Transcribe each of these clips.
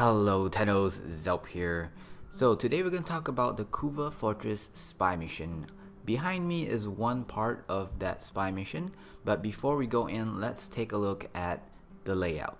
Hello Tennos, Zelp here. So today we're going to talk about the Kuva Fortress spy mission. Behind me is one part of that spy mission, but before we go in, let's take a look at the layout.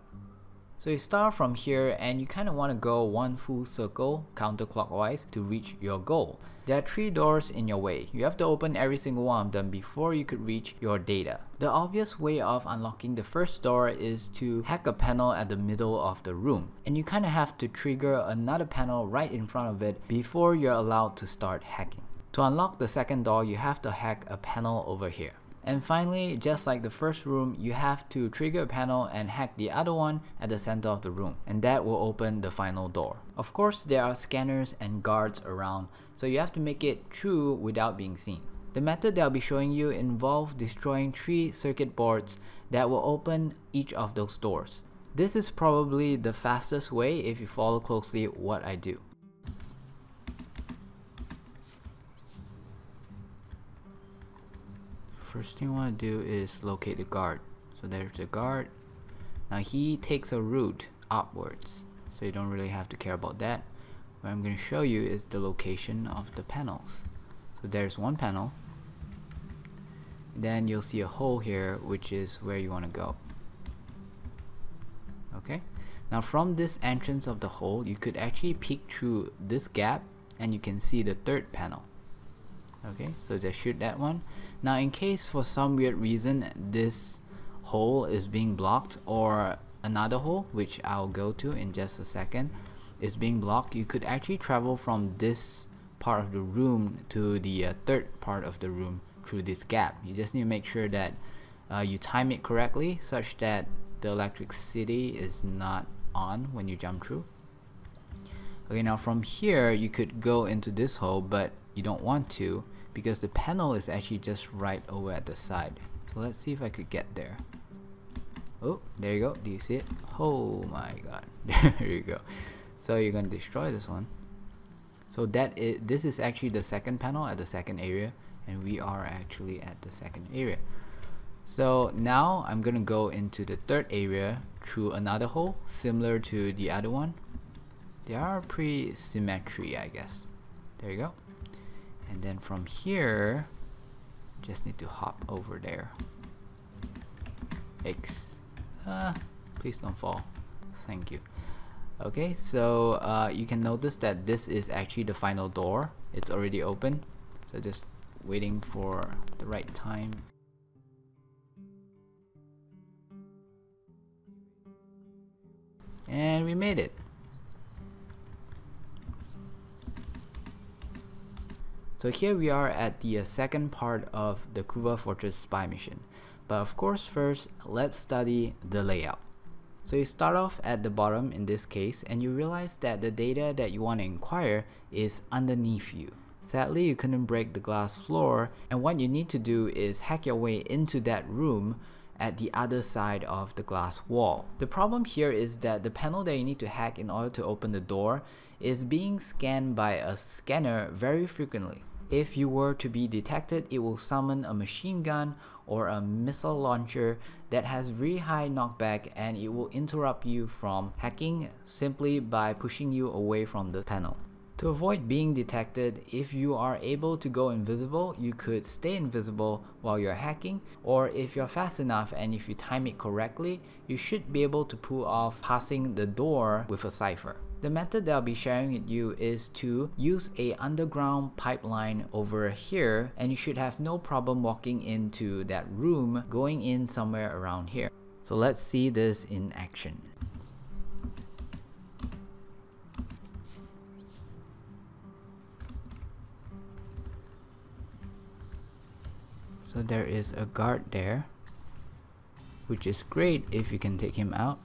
So you start from here and you kind of want to go one full circle counterclockwise to reach your goal. There are 3 doors in your way. You have to open every single one of them before you could reach your data. The obvious way of unlocking the first door is to hack a panel at the middle of the room. And you kind of have to trigger another panel right in front of it before you're allowed to start hacking. To unlock the second door, you have to hack a panel over here. And finally, just like the first room, you have to trigger a panel and hack the other one at the center of the room, and that will open the final door. Of course, there are scanners and guards around, so you have to make it through without being seen. The method that I'll be showing you involves destroying 3 circuit boards that will open each of those doors. This is probably the fastest way if you follow closely what I do. First thing I want to do is locate the guard. So there's the guard. Now he takes a route upwards, so you don't really have to care about that. What I'm going to show you is the location of the panels. So there's one panel. Then you'll see a hole here, which is where you want to go. Okay. Now from this entrance of the hole, you could actually peek through this gap and you can see the 3rd panel. Okay, so just shoot that one. Now in case for some weird reason this hole is being blocked, or another hole, which I'll go to in just a second, is being blocked, you could actually travel from this part of the room to the 3rd part of the room through this gap. You just need to make sure that you time it correctly such that the electricity is not on when you jump through. Okay, now from here you could go into this hole, but you don't want to because the panel is actually just right over at the side. So let's see if I could get there. Oh, there you go. Do you see it? Oh my god. There you go. So you're going to destroy this one. So this is actually the 2nd panel at the 2nd area, and we are actually at the 2nd area. So now I'm going to go into the 3rd area through another hole similar to the other one. They are pretty symmetry, I guess. There you go. And then from here, just need to hop over there. X. Please don't fall. Thank you. Okay, so you can notice that this is actually the final door. It's already open. So just waiting for the right time. And we made it. So here we are at the 2nd part of the Kuva Fortress spy mission. But of course first, let's study the layout. So you start off at the bottom in this case, and you realize that the data that you want to inquire is underneath you. Sadly, you couldn't break the glass floor, and what you need to do is hack your way into that room at the other side of the glass wall. The problem here is that the panel that you need to hack in order to open the door is being scanned by a scanner very frequently. If you were to be detected, it will summon a machine gun or a missile launcher that has very high knockback, and it will interrupt you from hacking simply by pushing you away from the panel. To avoid being detected, if you are able to go invisible, you could stay invisible while you're hacking, or if you're fast enough and if you time it correctly, you should be able to pull off passing the door with a cipher. The method that I'll be sharing with you is to use a underground pipeline over here, and you should have no problem walking into that room going in somewhere around here. So let's see this in action. So there is a guard there, which is great if you can take him out.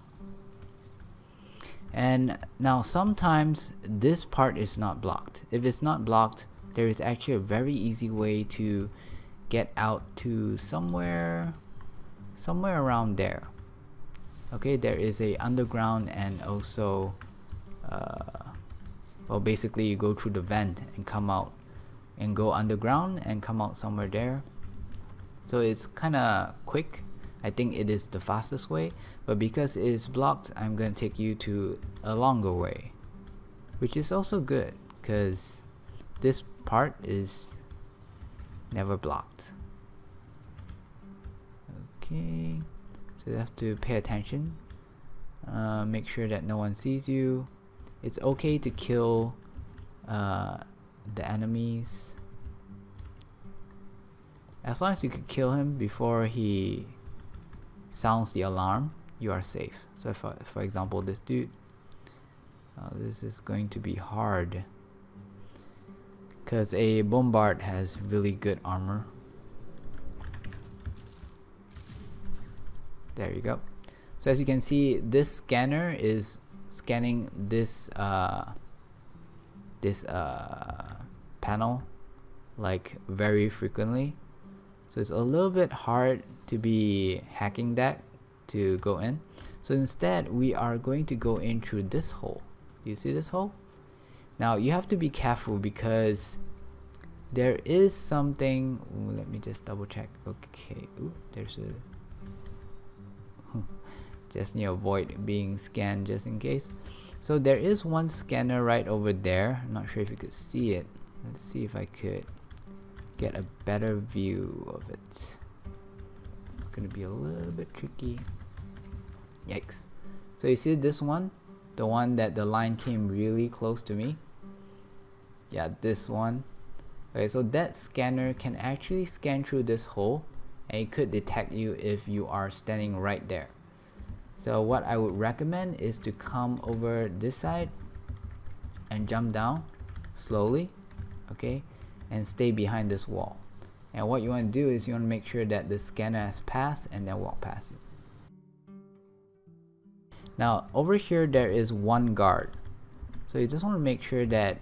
And now sometimes this part is not blocked. If it's not blocked, there is actually a very easy way to get out to somewhere around there. Okay, there is a underground, and also well, basically you go through the vent and come out and go underground and come out somewhere there. So it's kind of quick, I think it is the fastest way, but because it is blocked, I'm going to take you to a longer way, which is also good because this part is never blocked. Okay, so you have to pay attention, make sure that no one sees you. It's okay to kill the enemies as long as you could kill him before he sounds the alarm. You are safe. So for example, this dude, this is going to be hard because a bombard has really good armor. There you go. So as you can see, this scanner is scanning this panel like very frequently, so it's a little bit hard to be hacking that to go in. So instead we are going to go in through this hole. Do you see this hole? Now you have to be careful because there is something. Ooh, let me just double check. Okay, ooh, there's a just need to avoid being scanned just in case. So there is one scanner right over there. I'm not sure if you could see it. Let's see if I could get a better view of it. It's gonna be a little bit tricky. Yikes. So you see this one, the one that the line came really close to me. Yeah, this one. Okay, so that scanner can actually scan through this hole and it could detect you if you are standing right there. So what I would recommend is to come over this side and jump down slowly, okay, and stay behind this wall. And what you want to do is you want to make sure that the scanner has passed and then walk past you. Now over here there is one guard, so you just want to make sure that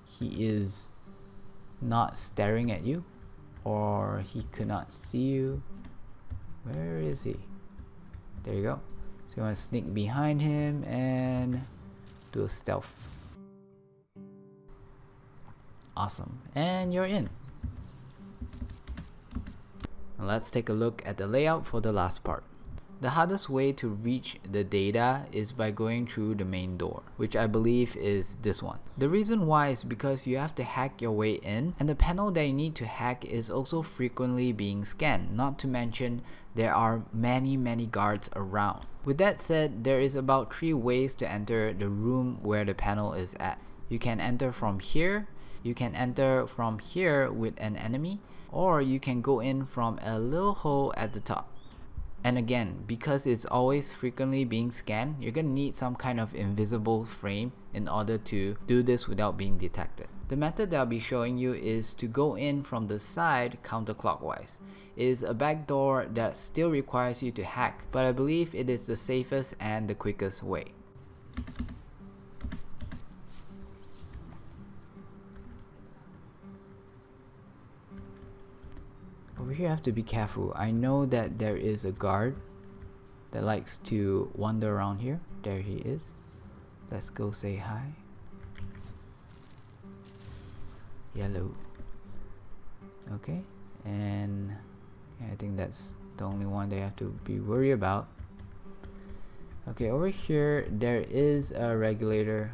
he is not staring at you or he could not see you. Where is he? There you go. So you want to sneak behind him and do a stealth. Awesome, and you're in. Now let's take a look at the layout for the last part. The hardest way to reach the data is by going through the main door, which I believe is this one. The reason why is because you have to hack your way in, and the panel that you need to hack is also frequently being scanned, not to mention there are many guards around. With that said, there is about 3 ways to enter the room where the panel is at. You can enter from here, you can enter from here with an enemy, or you can go in from a little hole at the top. And again, because it's always frequently being scanned, you're gonna need some kind of invisible frame in order to do this without being detected. The method that I'll be showing you is to go in from the side counterclockwise. It is a backdoor that still requires you to hack, but I believe it is the safest and the quickest way. Over here I have to be careful. I know that there is a guard that likes to wander around here. There he is. Let's go say hi. Yellow. Okay, and I think that's the only one they have to be worried about. Okay, over here there is a regulator.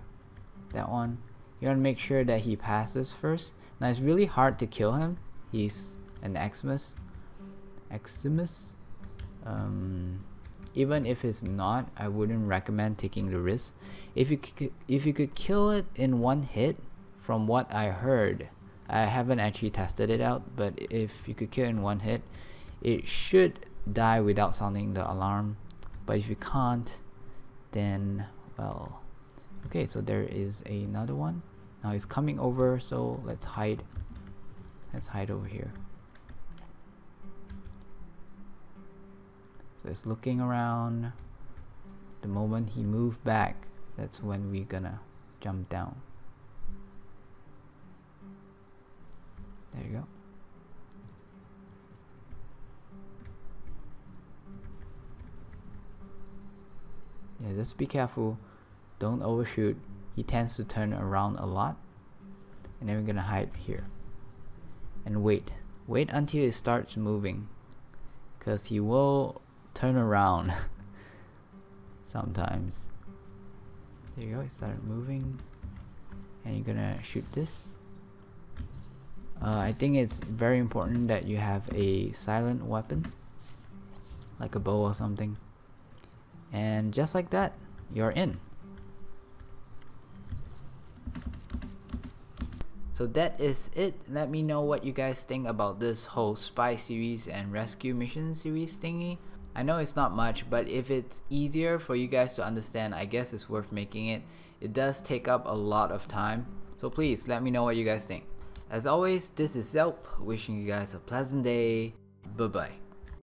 That one. You want to make sure that he passes first. Now it's really hard to kill him. He's an Eximus. Even if it's not, I wouldn't recommend taking the risk. If you could kill it in one hit, from what I heard, I haven't actually tested it out, but if you could kill in one hit, it should die without sounding the alarm. But if you can't, then well, okay. So there is another one. Now he's coming over, so let's hide. Let's hide over here. So it's looking around. The moment he moved back, that's when we're gonna jump down. There you go. Yeah, just be careful. Don't overshoot. He tends to turn around a lot. And then we're gonna hide here. And wait. Wait until it starts moving. because he will turn around sometimes. There you go, it started moving, and you're gonna shoot this. I think it's very important that you have a silent weapon, like a bow or something, and just like that, you're in. So that is it. Let me know what you guys think about this whole spy series and rescue mission series thingy. I know it's not much, but if it's easier for you guys to understand, I guess it's worth making it. It does take up a lot of time, so please let me know what you guys think. As always, this is Zelp, wishing you guys a pleasant day. Bye bye.